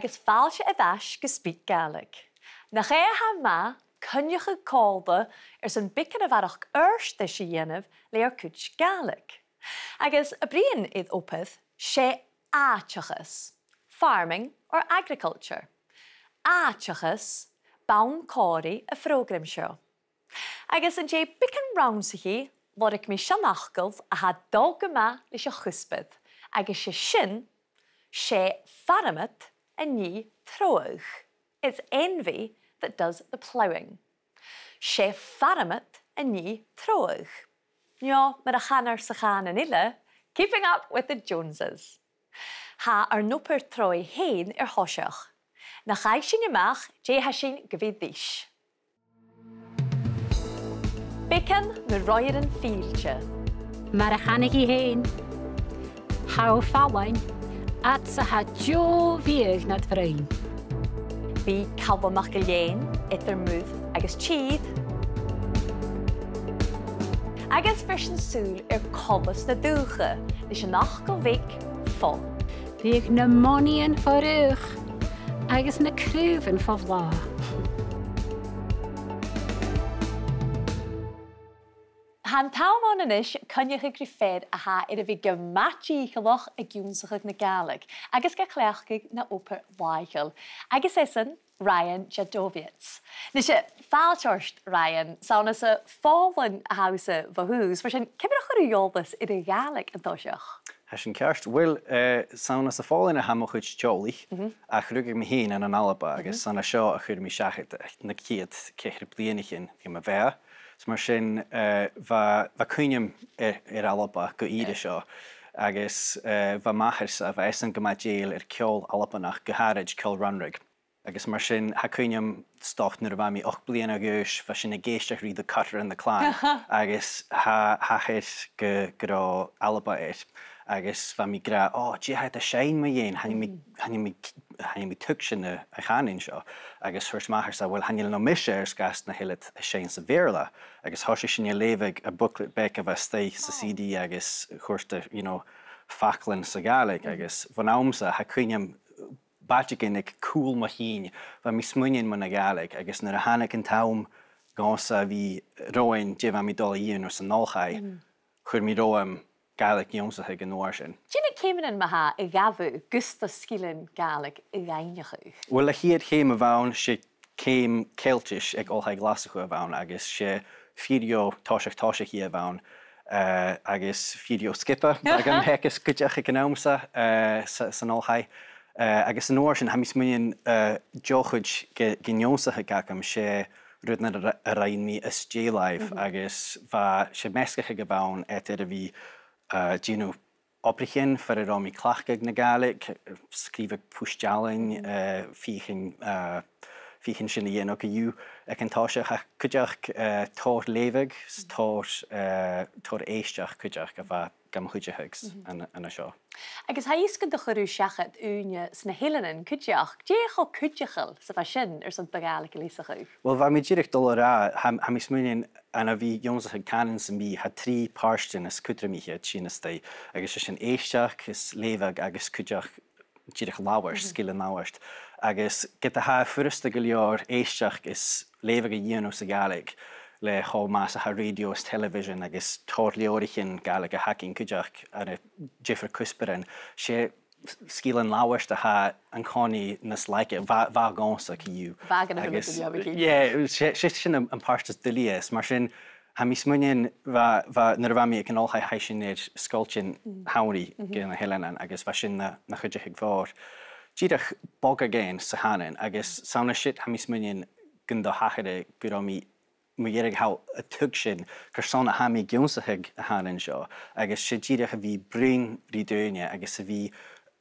agus failte a-mach go SpeakGaelic. Na ché ha ma, cynneach y colba sy'n bicin a bharrachd de si dhéanamh le ar cúid Gaelic. Agus a brian iad opad sé áiteachas, farming or agriculture. Áiteachas, bawn córi a phrógram seo. Agus yn sé bicin rawn sa chi, lor ag mi sian Argyll a ha dog yma leis a chuspid, agus sé sin, sé pharrachd a ní troach. It's envy that does the ploughing. Sé pharrachd a ní troach. Ja, maar a chanar sa chan an ille, keeping up with the Joneses. Ha nopper troi heen hoiseach. Na chai sin a-mach, jé ha sin gyfeddis. Bicin na roi'r yn fílte. Mar a chanig I heen. Hau fáin, at sa ha jo vieg nad vrein. Bhí Calum MacIlleathain, idir múd agus tíad. Agus frisin súl cobas na dúcha, leis an Argyll vic fó. Vieg na monien forug, agus na cruven for vla. Han Talmón inis cynneach y griffed a ha idir bhí go matí chaloch a giúnsach na Gaelic, agus go chléachig na oper Argyll. Agus esan Ryan Dziadowiec. Nes fáilteocht Ryan, sauna sa fálan a hausa bhús, mar sin cibir a chuir jolbas idir Gaelic an toiseach. Hashin kerst wil sauna sa fálan a hamach chuid Jolich a chrúgig mi hín an alba agus sanna seo a chuir mi seachit na ciad ceithre blianachin I ma bheith. Mar sin va cúinem alba go ide seo agus va machars a bheith esan go géal ceol albanach go háid ceol runrig. Agus mar sin ha cúinem stocht nuair a bhaimi 8 bliana agúis fa sin a géisteach rí de cutter in the clan agus ha hit go alba agus fa mi gra dí heit a sein ma dhéin hanni mi tug sin a chanin seo agus thuirs machars a bhfuil hanil no mise gas na hiile a sein sa bhéla agus thoise sin lévig a booklet bec a bheith stay sa CD agus chuirte faclan sa Gaelic agus van ámsa ha cúinem bátegin ag cool ma hín va mi smuinin man na Gaelic agus nar a hannig an tam gása bhí roin dé bha mi dul íon or sa nálchai chuir mi roim Gaelic jónsathe gan nóir sin. Dina céimean maha I gafu gusta skillan Gaelic I athleasachaidh? Well, a hiad céim a bhain sé céim Celtish ag olthaid glasachu a bhain agus sé stiùidio táiseach I a bhain agus stiùidio skipa ag an hecas cuideach ag an ámsa san olthaid. Agus an nóir sin ha mi smuinn deochuid gin-jónsathe gacham sé rudna a rain mi is J-Live agus va sé mescacha go bhain a bhí Gino obrichin for a romi clachgag na Gaelic, skrifig púsdealainn, fíchin sin a dhéanach a dú ag an táiseach a cuideach tóir lévig, tóir éisteach cuideach a bheith gam chuideachags an seo. Agus ha íscad a churú seachad úne sna héileann cuideach, décho cuideachal sa bheith sin san Gaelic a-leasachaidh? Well, bha mi ddíreach dul rá, ha mi smuinin an a bhí jónsathe canan san bí ha 3 páirstein is cuidramiche sin stay agus sin éisteach is lévig agus cuideach ddíreach láhairt, skillan láhairt. Agus get a ha fursta go leor éisteach is lévig a dhéanú sa Gaelic le chó más a radio is television agus tóir leorichin Gaelic a hacking cuideach ar a Jeffrey Cusperin sé skillan láhairt a ha an cánaí nas leice bha gása ciú. Bhagan a bhfuil Yeah, sé sin an páirtas dilias, mar sin ha mi smuinin nar bha mi ag an olthaid haisin scoiltin haurí gan na héileann agus bha sin na chuideach bhór. Díreach bog a géin sa hanan agus sauna shit ha mi smuinin gan do hachade go ra mi dhéirigh há a tug sin gur sanna ha mi gionsathe a hanan seo agus sé díreach a bhí bring rí dúine agus a bhí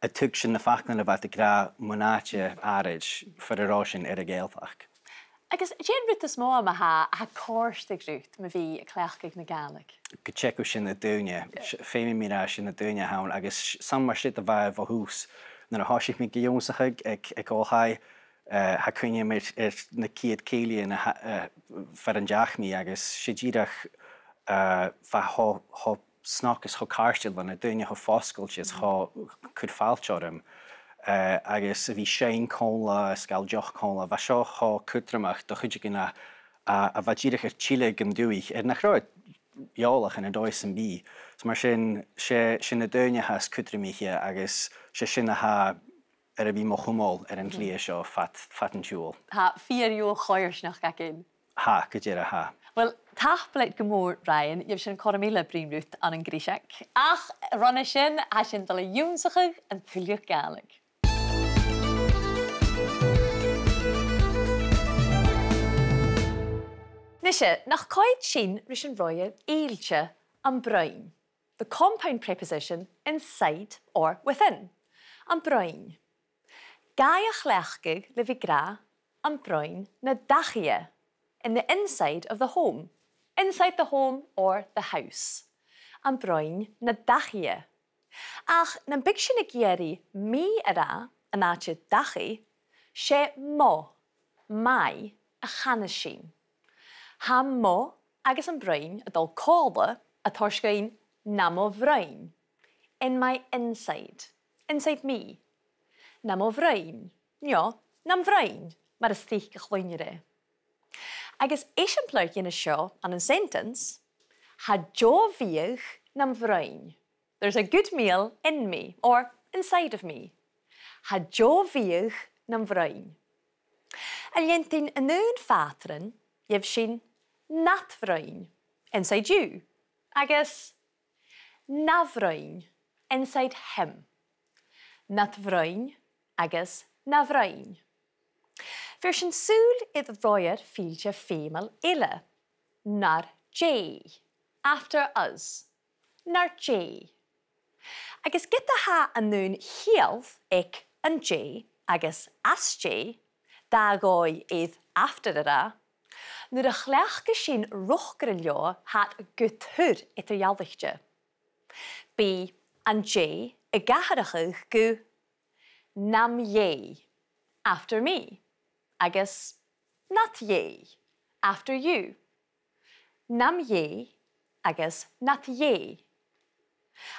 a tug sin na facnan a bheit a gra monáte áid for a rá sin ar a Gaeltach. Agus dhéan rut is mó a ha córstig rút ma bhí a cléachcaigh na Gaelic? Go checkú sin na dúine, féimi mí sin na dúine hán agus san mar sit a bheith bh hús nar a háisiich mi gionsathe ag olthaid ha cúine na ciad céilian fer an deachmí agus sé díreach snach is cho cáirstil van na dúine cho fáscailte is cho chud fáilteorm agus a bhí sé cónla, scail deoch cónla, bha seo há cutramach do chuidir gina a bhaidíireach ar Chile gan dúich, nach roiid eolach in a dóis an bí. So mar sin na dúine has cutramíe agus sin ha ar a bhí mo chumál ar an clia seo fat an tiúil. Ha, fíorú choirsnach gacin. Ha, go dtíar ha. Well, tableit gomór, Ryan, you've sin choramíle bríomrút an an gríiseach. Ach, runne sin, ha sin dal a dúnsacha an tuileach Gaelic. Nisha, nach coid sin rys an roiad éilse an brain. The compound preposition inside or within. An brain. Gaach lechgig le vi gra an brain na dachie. In the inside of the home. Inside the home or the house. An brain na dachie. Ach, na big sin a gieri mi ara an ache dachi, she mo, mai, a chanashin. Ha mo agus an brain a dul cóla a torscain namo vrain. In my inside. Inside me. Namo vrain. Ja, nam vrain. Maar is teich gechloinere. Agus eisiau plug in a show an a sentence. Ha jo viech nam vrain. There's a good meal in me or inside of me. Ha jo viech nam vrain. Alientin a noon fatren, yev shin nat vrain. Inside you. Agus navrain. Inside him. Nat vrain. Agus navrain. Version soul i the roier fieltje female ille. Nar J. After us. Nar J. Agus get the ha an noon hielth ik an J. Agus as J. Da goi ith after the ra. Nu de gleachge sin rochgrillio hat guthur iter jaldichtje. B an J. A gaharachig gu nam ye. After me. Agus not ye. After you. Nam ye. Agus not ye.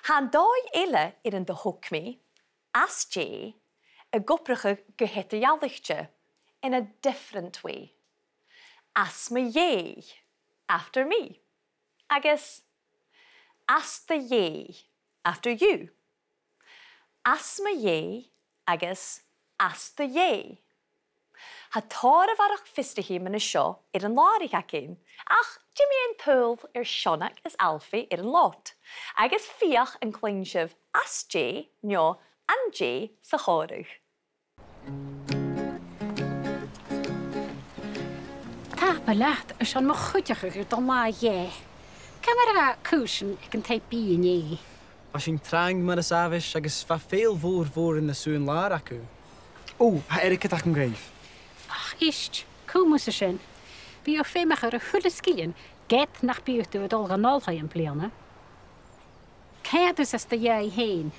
Han dói ille in de hokmi. As J. A goprige gehitte jaldichtje. In a different way. As me ye. After me. Agus as the ye. After you. As me ye. Agus as the ye. Ha tar a varach fistihi man a seo an lárig acin. Ach, Jimmy an pool Shonach is alfie an lot. Agus fiach an clinshiv as J, nyo, an J sa chorug. Tapa laat is an mo goedjiger dan ma je. Camera cushion ik een type nie. Als je trang met de savish, agus va veel voor in de zoen laar acu. Oh, ha Erik het een greef. Ach, ist, komus er sin. Wie of femacher a hulle skien, get nach buiten het alganal gaan plannen. Kijk dus als de jij heen.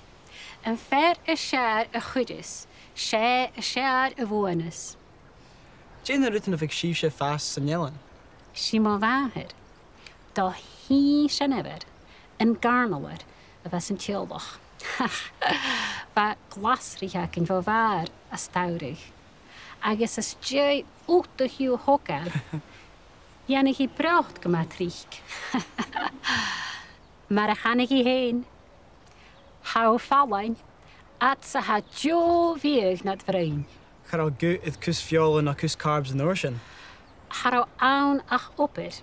En ver a sjaar a goedes, a sjaar a wones. Jane rutten of ik schiefje vast en jellen. Simo waher. Da hi sin ever. En garnaler. Dat was een tjoldag. Waar glasriach in waar a staurig. Agus as Joy uit de hiel hokkel. Jannig hi pracht gematriek. Maar a channig hi heen. Hou faighinn. a-th-leasachaidh nad vrein. Gar al goed het kus violen en kus carbs in ocean. Har aan ach opper.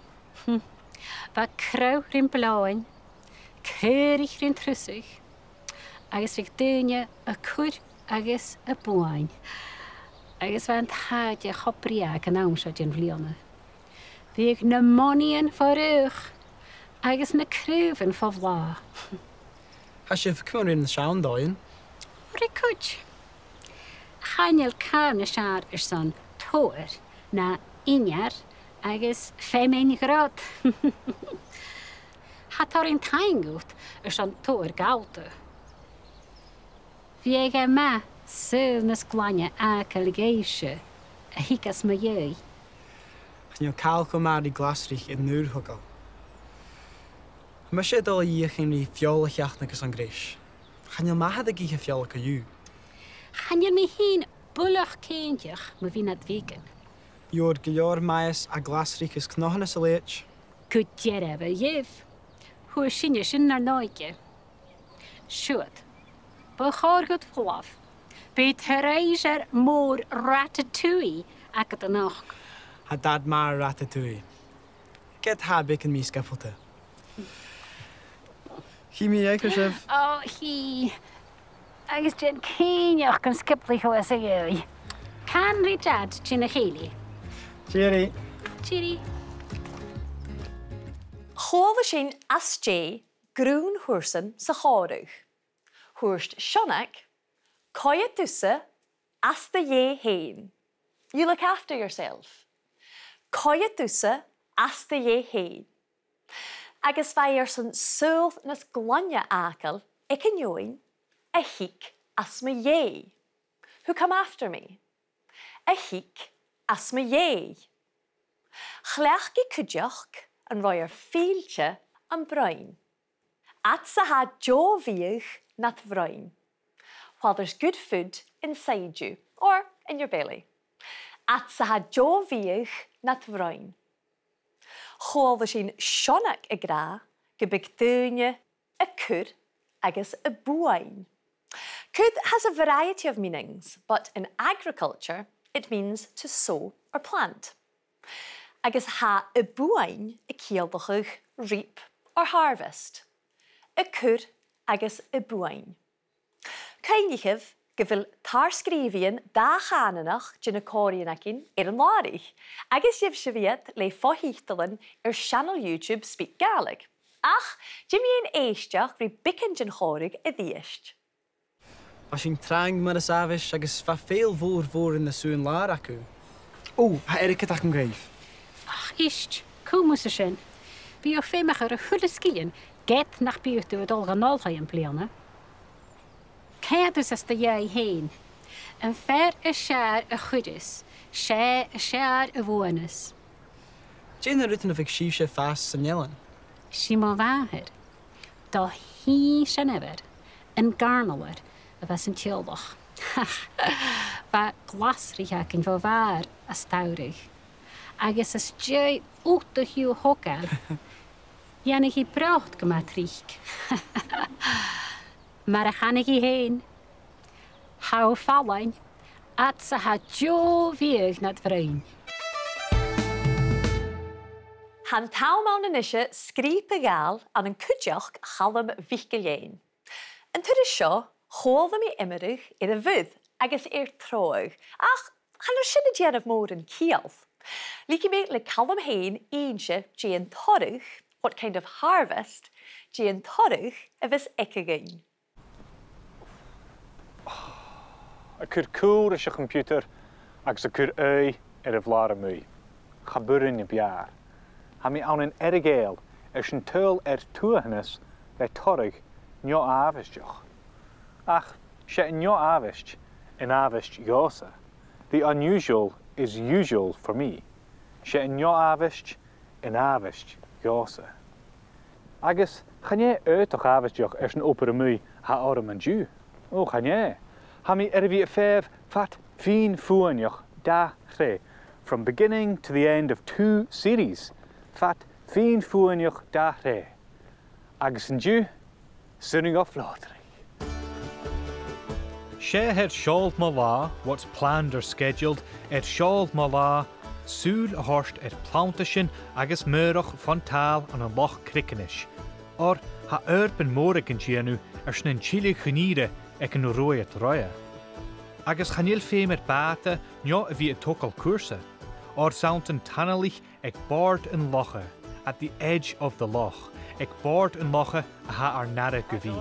Wat krauw rin blauwen. Keurig rin trussig. Agus vik dunje a kur agus a boain. Agus want haadje chopriak en aumsad in vlione. Vik na monien voorug. Agus na kruven van vla. Has je verkomen in de schaun dooien? Rikuj. Chanel carne schaar is zo'n toirt na injar agus 5 graad. Had er in taingoed is zo'n toirt gouden. Viega ma zilnes glanje akelgeisje. Hikas me jij. Gaan je kalko maar die glasrich in nuurhokkel. Maar je al hier geen die violen jacht aan grijs. Gaan je maar de giga violen kan je. Gaan je me heen bullach keintjach, me wie net weken? Jor gejoor maes a glasrikes knochen is a leech. Good jereve, jev. Hoe sinje sin naar nooitje. Shoot. Begaar goed vlaf. Beet herreiser moor ratatouille, ak het nog. Ha dad maar ratatouille. Get heb ik in mi scaffolte. Chimie eiker chef. Oh, hi. Agus jen keintjach kan skiplich was a joi. Can Richard Ginacheli. Jerry. Chiri. Chomhaile sin as dé grún thuairsan sa cháirigh. Thuairst sionach, coiad tusa as the dhé hain. You look after yourself. Coiad tusa as the dhé hain. Agus bhair san súil nas glonne Argyll, ag an join, a hic as my dhé. Who come after me? A hic as my dhé. Chleach gi cudioch an roi'r fíilte an brain. At sa ha jovíoch nat brain. While there's good food inside you, or in your belly. At sa ha jovíoch nat brain. Chomhaile sin sionach a gra, go big dúine, a cur, agus a buain. Cud has a variety of meanings, but in agriculture, it means to sow or plant. Agus ha a buain a céalbachach reap or harvest. A cur agus a buain. Caiinigh go bhfuil tarscríbhíonn dá cháineach dina cóiríonachín ar an láirich, agus dibh si bhiad le fáithíochtalan ar channel YouTube SpeakGaelic. Ach, Jimmy éisteach rí bicin din chóirigh a dhíist. As sin trang mar a savis agus fa féil voor in de suin laar acu. Oh, ha Eric het an greif. Ach, ist, komus a sin. Bí o fémach ar a chulle skien, get nach bíochtú het olganálcha in pleanne. Cadus as de jij heen. En ver a sjaar a chudis, sé a sjaar a wonis. Jane rutten of ik siefse fast san jellen. Si má váher. Da hí sin ever, en garnawer, a was een tjolbach. Ba glasriach in vo waar a staurig. Agus as Joy ook de hiu hokal. Jannig hi pracht gematriek. Maar a channig hi heen. Hou fallein, at sa ha jo vieg nat vrein. Han tauwmaan in isje skriep a gal an een cudioch Calum MacIlleathain. En to de seo, chomhaile mi immerich in a vud agus troig. Ach, han sinna déanamh mór an cialf. Líci me le Calum hain eensje Jane torrig, what kind of harvest, Jane torrig a vis ekagain. A cur cúr is a computer agus a cur a bhláir mú. Chaburin i bhear. Ha mi an Earra-Ghàidheal sin tuil tuahannas le torrig neo avisteach. Ach, sé neo avist in avist yosa. The unusual is usual for me. Sé neo avist in avist yosa. Agus, channé uitach avisteach sin opera mú ha orm an dú. O, channé. Ha mi vi a fev fat fin fuanioch da chre. From beginning to the end of 2 series. Fat fin fuanioch da chre. Agus an dú, sunning off lottery. Sé het seáil má lá, what's planned or scheduled, seáil má lá, súil a horst plánta sin agus murach fan tal an an Loch Craignish. Or ha urban mórig an tíanú sin Chile chuníre ag an roiad roia. Agus chanil féim báta neo a bhí a tócal cuasa, or sound an tanalich ag bord an locha, at the edge of the loch, ag bord an locha a ha ar nara go bhí.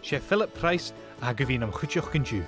Sé Philip Price a go bhí am chuteoch gan dú.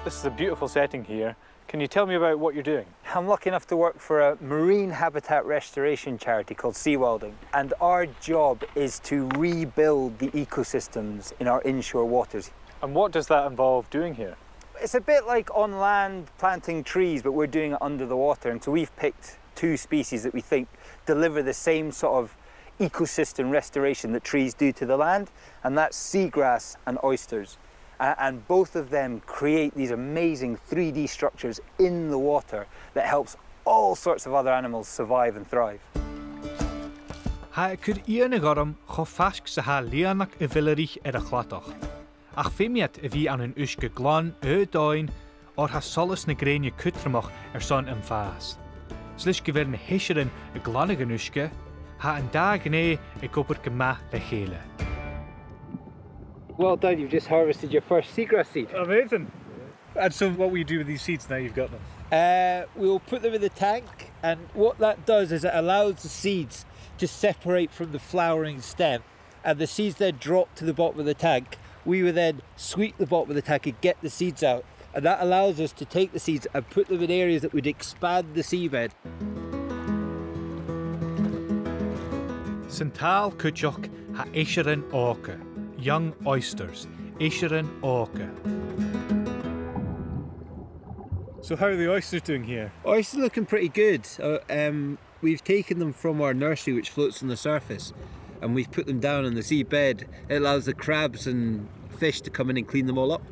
This is a beautiful setting here. Can you tell me about what you're doing? I'm lucky enough to work for a marine habitat restoration charity called Seawilding, and our job is to rebuild the ecosystems in our inshore waters. And what does that involve doing here? It's a bit like on land planting trees, but we're doing it under the water, and so we've picked 2 species that we think deliver the same sort of ecosystem restoration that trees do to the land, and that's seagrass and oysters. And both of them create these amazing 3D structures in the water that helps all sorts of other animals survive and thrive. Ha could íana gorum cho fasc sa ha learngaelic a-bhillerich a chlatach. Ach fimiat a bhí an an uisce glán dáin or ha solas na gréine cutramach son an fás. Slis go bhfuir na héisirin a glánnig an uisce, ha an da gné a gopur go maith le chéile. Well done, you've just harvested your first seagrass seed. Amazing. And so what will you do with these seeds now you've got them? We'll put them in the tank, and what that does is it allows the seeds to separate from the flowering stem, and the seeds then drop to the bottom of the tank. We will then sweep the bottom of the tank and get the seeds out, and that allows us to take the seeds and put them in areas that would expand the seabed. Santal Kutchok ha Eisherin Orca, young oysters, Eisherin Orca. So how are the oysters doing here? Oysters looking pretty good. We've taken them from our nursery, which floats on the surface, and we've put them down on the seabed. It allows the crabs and fish to come in and clean them all up.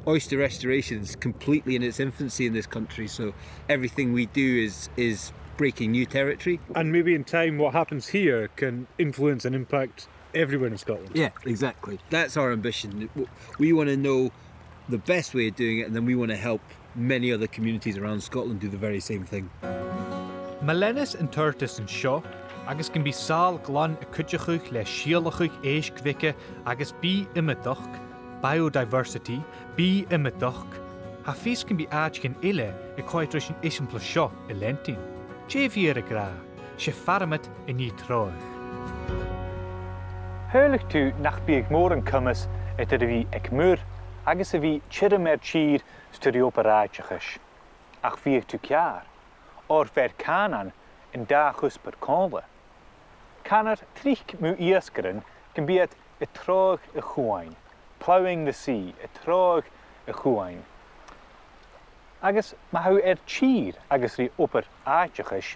Oyster restoration is completely in its infancy in this country, so everything we do is breaking new territory. And maybe in time what happens here can influence and impact everywhere in Scotland. Yeah, exactly. That's our ambition. We want to know the best way of doing it, and then we want to help many other communities around Scotland do the very same thing. Malenis and Turtis and Shaw, agus can be sal glan a cutjachuch le shialachuch eish agus bí imetach, biodiversity, bí imetach, ha fís can be ajkin ille a coitrishin ishim plus Shaw a lentin. Jevier a gra, she faramet a ní troig. Huilig tú nach bí ag mór an cumas et a bhí ag múr, agus a bhí chirim tír stiùidio bharrachd. Ach bhí ag tú cear, or ver cheumannan in da chusper conla. Canar trich mu iascarin can be at a trog a chuain, ploughing the sea, a trog a chuain. Agus ma hau tír agus rí opar áiteachis,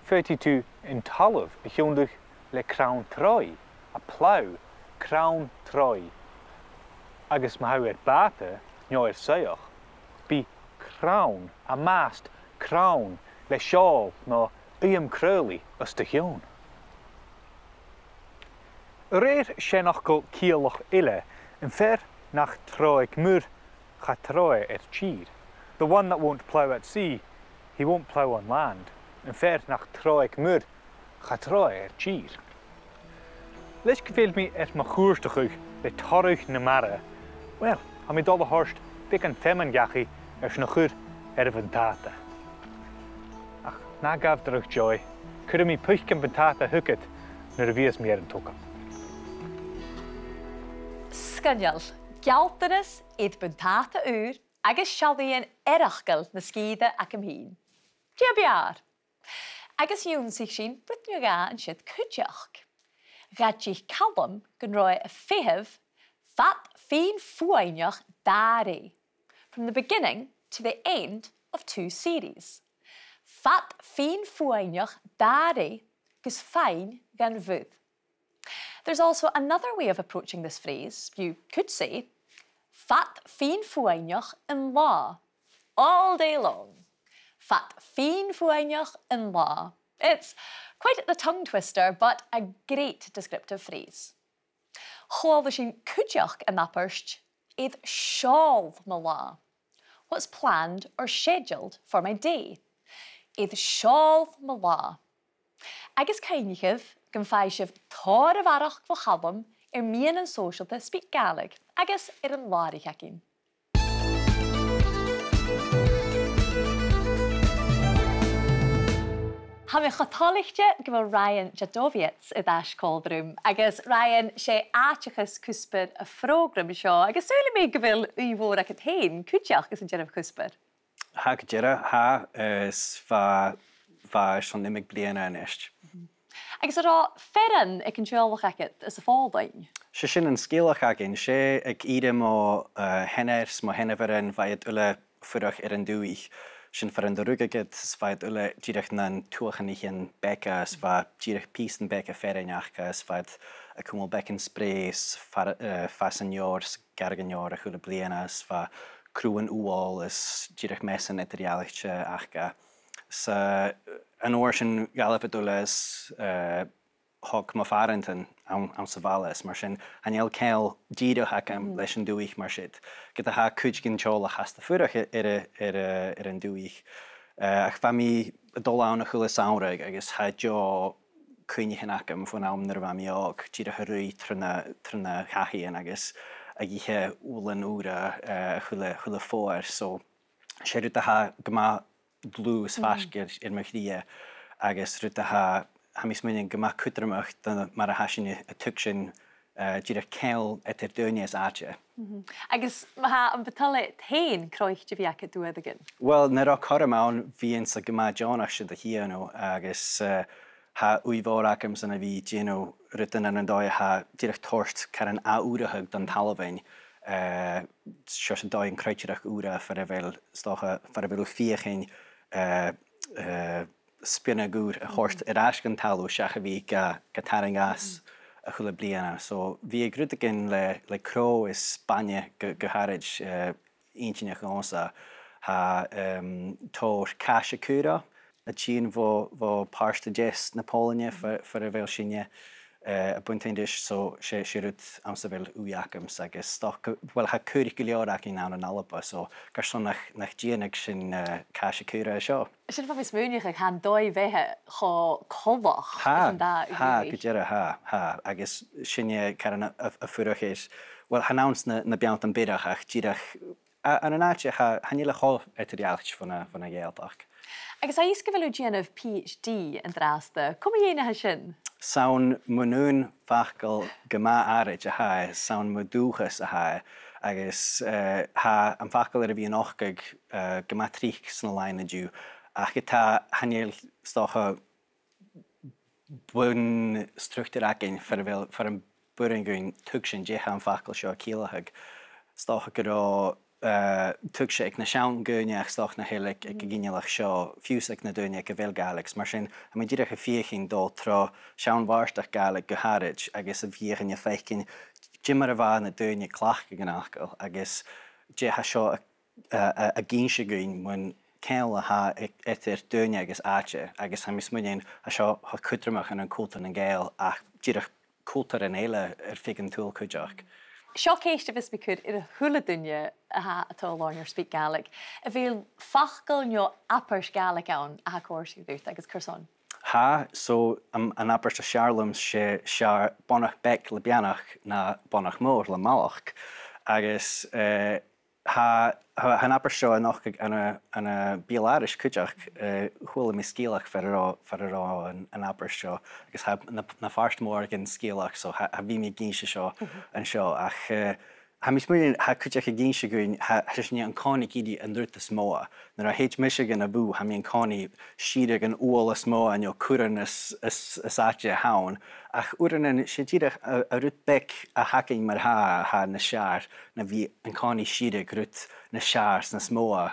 feiti tú in talamh a chiondach le crown troi, a plough, crown troi. Agus ma hau bata, nio saoch, bí crown, a mast, crown, le shawl no crowley as de chion. Réir sé nach go cíalach ille, in fer nach troig múr cha troi tír. The one that won't plough at sea, he won't plough on land. In fer nach troig múr cha troi tír. Leis gefeelt mi ma chúrstachuch le tarruch na mara. Well, ha mi dolle horst bik an femmen gachi na chur van tata. Ach, na gaf druk Joy, could mi puchken van tata hucket na vies meer an toka. Scanneal, gealtaras iad buntata úr agus sealaíonn Earra-Ghàidheal na scíide ac am hín. Dia bear. Agus dún sig sin britne ga an siad cúteach. Gàidhlig Calum gan roi a feighinn fat féin faighinn dari, from the beginning to the end of 2 series. Fat féin faighinn dari gus faighinn gan bhuidh. There's also another way of approaching this phrase. You could say, fat féin faighinn in law, all day long. Fat féin faighinn in law. It's quite the tongue twister, but a great descriptive phrase. Chláil sin cúteach in that first, iad seáil na lá. What's planned or scheduled for my day? Iad seáil na lá. Agus cainnichibh gan fáisibh tóir a bharrachd vo Calum mian an socialta SpeakGaelic, agus an láirichacin. Ha mi chatálichte go Ryan Dziadowiec I dais cóldrúm, agus Ryan sé áiteachas cúspar a frógram seo, agus súla mé go bhfuil uíomhór ac a tain cúteach gus an dearmh cúspar. Ha go dearra, ha is fa son nimig bliana an eist. Agus rá ferran ag an treolach acad is a fádain. Se sin an scéalach agin, sé ag ide má heners má henneverin vaiad ule furach an dúich. sin for an rugagid sfaid ule direch nan tuachanich becca sfa direch pisten becca ferreneachcha sfaid a cumul beccan sprays fasaniors garganior a chula bliana sfa crúan uol is direch mesan eterialiche achga sa an orsin galapedule is hog ma farenton am savalis mar sin aniel kel dido hakam leis an duich mar sit get ha kujgin chola hasta furach an duich ach fami dola na chula saunreg agus ha jo kunig hanakam von am nervami og tira harui trna hahi and agus agihe ulan ura chula for so sherut ha gama blues fasker in machrie agus rut ha mis munin gama kutramacht dan mar a hasin a tukshin dira kel etter dunias ache. Agus ma ha an betale tain croichte vi ake doe again. Well, nera karamaun vi sa gama jonach shid a hiano agus ha uivorakam san a vi geno rutten an doi ha direct torst karan a urahug dan talvein sjos an doi an kreitjerach ura for a vel stocha for a vel fiechin spinna gŵr a horst asgan talw siach a fi gataring as a chula bliana. So fi grwydagin le cro is Spania gyharaj inchine gonsa ha tor casha cura a chin vo parsta jes Napoleon for a vel sinne a buntindish so she rut amsavel ujakam sagus stock well ha curig giliorak in an alaba so garson nach giennig sin casha cura seo. Sin fa mismúnich ag han dói bheithe cho cobach ha gudera ha agus sinne karan a furachis well hanauns na biant an bidach ach girach an anache ha hanile cho eterialch von a Gaeltach. Agus a isgefelu gian of PhD yn draste, cum i ha sin? Saun munún fachgal gama arid a ha, saun muduchas a ha, agus ha an fachgal a fi an ochgag gama trich sna lain a dú, ach gyda haniel stocha bwn structur agin for an buringun tugshin jeha an fachgal seo kielahag, stocha gyda tugsig na siawn gynniach stoch na heilig ag gynnilach seo fiúsig na dúine go bhfuil Gaelics mar sin a mi dirach a fiechin dó tro siawn varstach Gaelic go harij agus a fiechin a feichin jimmer a bhá na dúine clach gan Argyll agus je ha seo a gynse gyn mun ceil a ha etir dúine agus áte agus ha mis munin a seo ha cutramach an cultar an Gael ach dirach cultar an eile figin túl cúideach. Seo céiste vis mi cwyd a hula dunne a ha atá láin ar SpeakGaelic. A bhíl fachgal nio appers Gaelic awn a ha cwrs i ddwrt agus cwrson. Ha, so an appers a Charlums se bonach bec le bianach na bonach mór le malach agus han appers seo noch an a bielarisch cúideach hula mi scílach fer an appers seo agus ha na farst mór gin scílach so ha vi mi gínse seo an seo ach ha mis muin ha cúideach a gínse gúin ha sin an cánig idi an dúirta smóa nar a heit Michigan a bú ha mi an cánig siide an úla smóa an jo curan is áte haun ach uran sé díirech a rút bec a hacking mar ha na sear na bhí an cánig siide rút na sears na smóa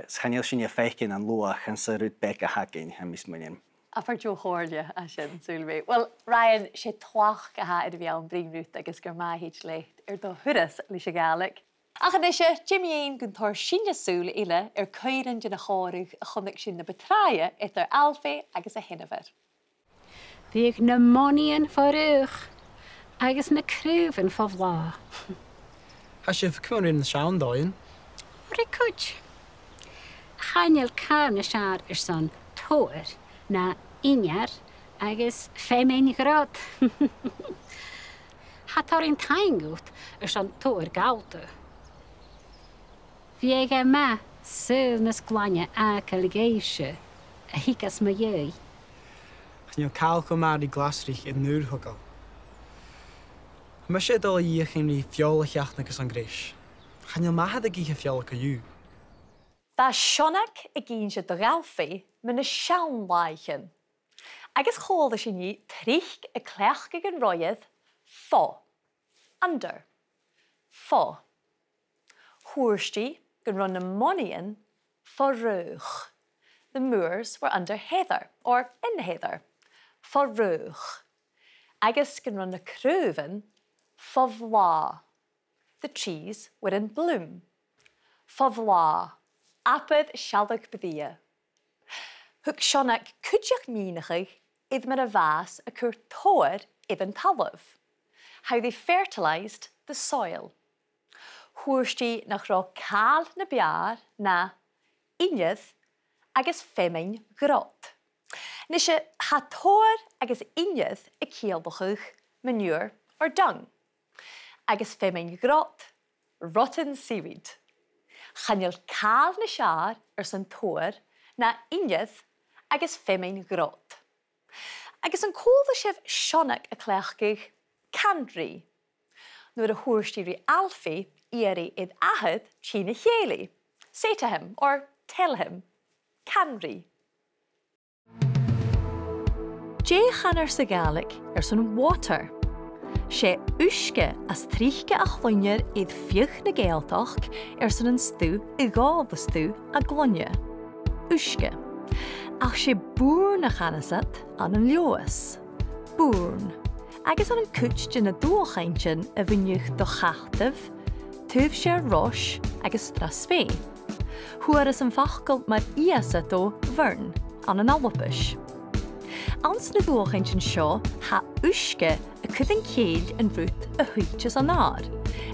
chanil sin a feicin an luach an sa rút bec a hacking ha mis muin. A for jo chóirde a sin súlvé. Well, Ryan, sé tloch a ha idir bhí an bringrút agus gur má heit leicht do huras lís a Gaelic. Ach an isise, Jimmy ein gun tar sinne súl ile coiran din a chóirich a chumig sin na betraie itar alfé agus a hinnefer. Bhíag na moníon forúch agus na crúvan fá bhlá. Ha sif cymryd yn siawn doin. Ri cwj. Chanel car na siar son toirt na inar agus féménigrad. Hatar in taingút son toirt gauta. Bhíag ma súl na sglaine a caligéise a hikas ma jöi. Chan calco mar I glasrich in nuurhogal. Ma sé dal I chin ri fiolach agus an gris. Chan ma had a giche fiolach a jú. Tá sionach a gyn se do galfi me na siawn laichen. Agus chóda sin ní trich a clech gan roiedd fo. Under. Fo. Hwrsti gan run na monion Faighinn. The moors were under heather, or in heather. Faighinn. Agus gan run na cruúvan, fabhlá. The trees were in bloom. Fabhlá. Apad sialdag byddia. Hwg sionach cwdiach mínachig idd mar a vas a cwr toirt idd an talaf. How they fertilized the soil. Hwyrsti nach ro cal na biar na unydd agus femain grot. Nishe ha toirt agus unydd y cielbachig manure or dung. Agus femain grot, rotten seaweed. Chanil cal na siar san toirt na unydd agus femain grot. Agus an cóla sif sionach a cleachgig candri. Nuair a hwyrsti ri alfi ieri idd ahad China Chéli. Say to him or tell him, canri. Jay chanar sa Gaelic son water. Sé uisce as tríche a chluinnear iad fioch na Gaeltach son an stú I gáil stú a glonne. Uisce. Ach sé búr na chanasat an an leoas. Búrn. Agus an cwtch na dúchaintsin a bhuineach do chachtah, tuh sé rois agus strasfé. Huar is an fachgal mar iasat ó bhern an an alwapis. Ans na dúchaintsin seo ha uisce a cwyd an céil an rút a huiches an ár.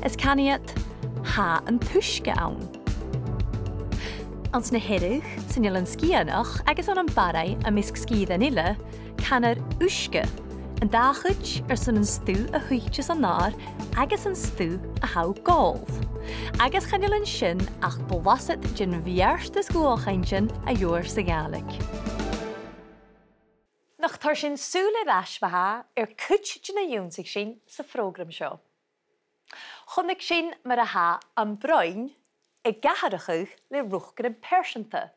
Is caniat ha an tuisce awn. Ans na hirich sy'n ilan sgianach agus an barai a misg sgid an ille canar uisce an dachwyd sy'n an stw a huiches an ár agus an stw a haw golf. Agus chan ilan sin ach blasit gyn fiarst ys gwolchaintsin a yw'r sa Gaelic. Nach tar sin súla rasbaha cwtch gyn a ywnsig sin sa program sio. Chonnig sin mar a ha an broin gàidhlig le ruchgan an persanta.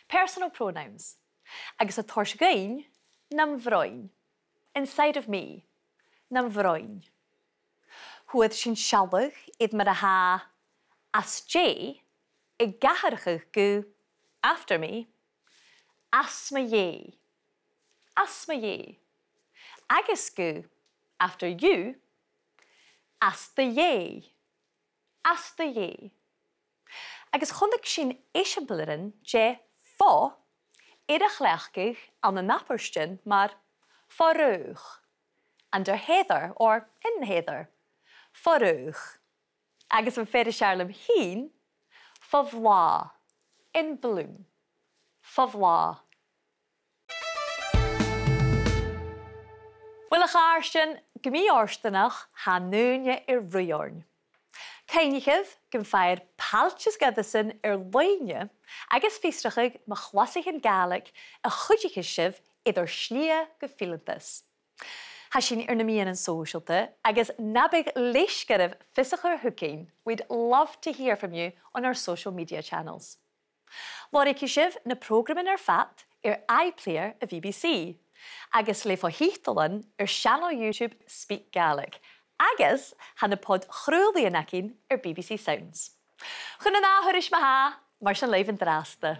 Personal pronouns. Agus a torsgain nam vroin. Inside of me. Nam vroin. Huad sin sialach idd mar a ha as J gàidhlig go after me. As ma ye. As ma ye. Agus go after you. As the ye. As the ye. Agus chondig sin eisiamblyrin je fo a chleachgig an an naperstin mar faighinn. Under heather or in heather. Faighinn. Agus an féidir searlam hín fabhlá. In bloom. Fabhlá. Wel a cháirsin gymí orstanach ha núne riorn. Cainigh gyn feir palchas gadasan leine agus fistrachig ma chlasig in Gaelic a chudich sif idir snia gefilantas. Ha sin na mian an socialte agus nabig leisgarib fisachar hooking. We'd love to hear from you on our social media channels. Lorich sif na program in fat iPlayer a BBC. Agus le fo hítalan channel YouTube SpeakGaelic. Agus han na pod chrúlaí anacin BBC Sounds. Chun an áthris ma ha, mar sin leif an drásta.